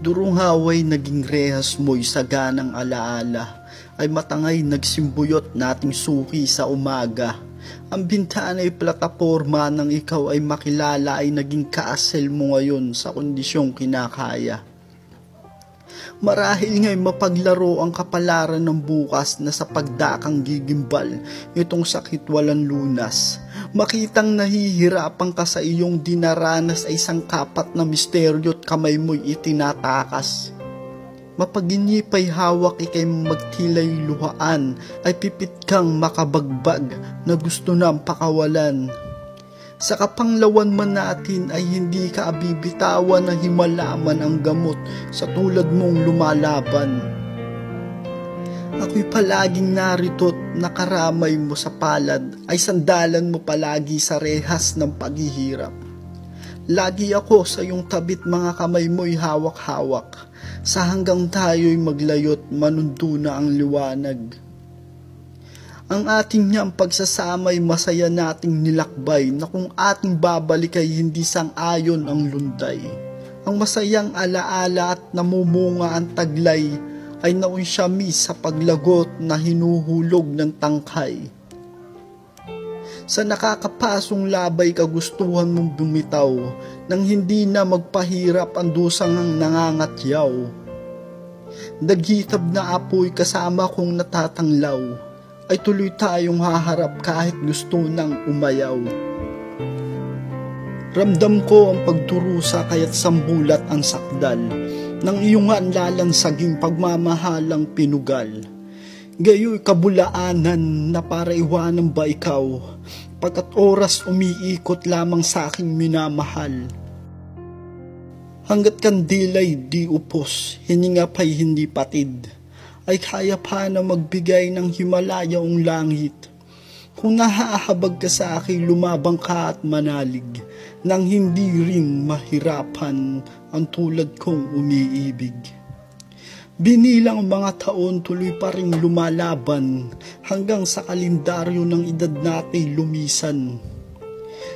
Durong haway naging rehas mo'y saganang alaala, ay matangay nagsimbuyot nating suki sa umaga. Ang bintana ay plataporma nang ikaw ay makilala ay naging kaasel mo ngayon sa kondisyong kinakaya. Marahil nga'y mapaglaro ang kapalaran ng bukas na sa pagdakang gigimbal, itong sakit walang lunas. Makitang nahihirapan ka sa iyong dinaranas ay isang kapat na misteryo't kamay mo'y itinatakas. Mapaginip ay hawak ikay magtilay luhaan, ay pipit kang makabagbag na gusto nang pakawalan. Sa kapanglawan man natin ay hindi ka abibitawan na himalaman ang gamot sa tulad mong lumalaban. Ako'y palaging narito't nakaramay mo sa palad, ay sandalan mo palagi sa rehas ng paghihirap. Lagi ako sa iyong tabit, mga kamay mo'y hawak-hawak, sa hanggang tayo'y maglayo't manundo na ang liwanag. Ang ating niyang pagsasamay masaya nating nilakbay, na kung ating babalik ay hindi sang-ayon ang lunday. Ang masayang alaala at namumunga ang taglay ay naunsyami sa paglagot na hinuhulog ng tangkay. Sa nakakapasong labay kagustuhan mong bumitaw, nang hindi na magpahirap ang dusang ang nangangatyaw. Naghitab na apoy kasama kong natatanglaw, ay tuloy tayong haharap kahit gusto nang umayaw. Ramdam ko ang pagdurusa kaya't sambulat ang sakdal ng iyong lalansaging pagmamahalang pinugal. Gayo'y kabulaanan na para iwanan ba ikaw, pagkat oras umiikot lamang sa aking minamahal. Hanggat kandila'y di upos, hininga pa'y hindi patid, ay kaya pa na magbigay ng Himalayaong langit. Kung nahahabag ka sa akin, lumabang ka at manalig, nang hindi rin mahirapan ang tulad kong umiibig. Binilang mga taon, tuloy pa rin lumalaban, hanggang sa kalendaryo ng edad natin lumisan.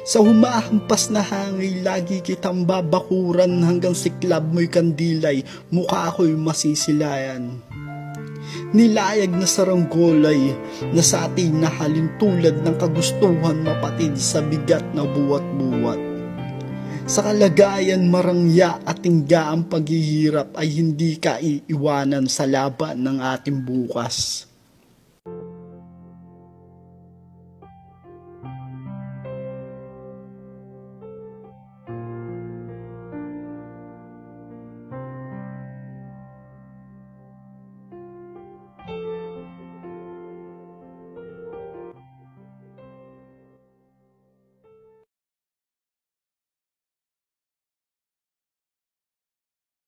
Sa humahampas na hangin, lagi kitang babakuran, hanggang siklab mo'y kandilay, mukha ko'y masisilayan. Nilayag na saranggolay na sa ating nahalin tulad ng kagustuhan mapatid sa bigat na buwat-buwat. Sa kalagayan marangya at tingga ang paghihirap ay hindi ka iiwanan sa laban ng ating bukas.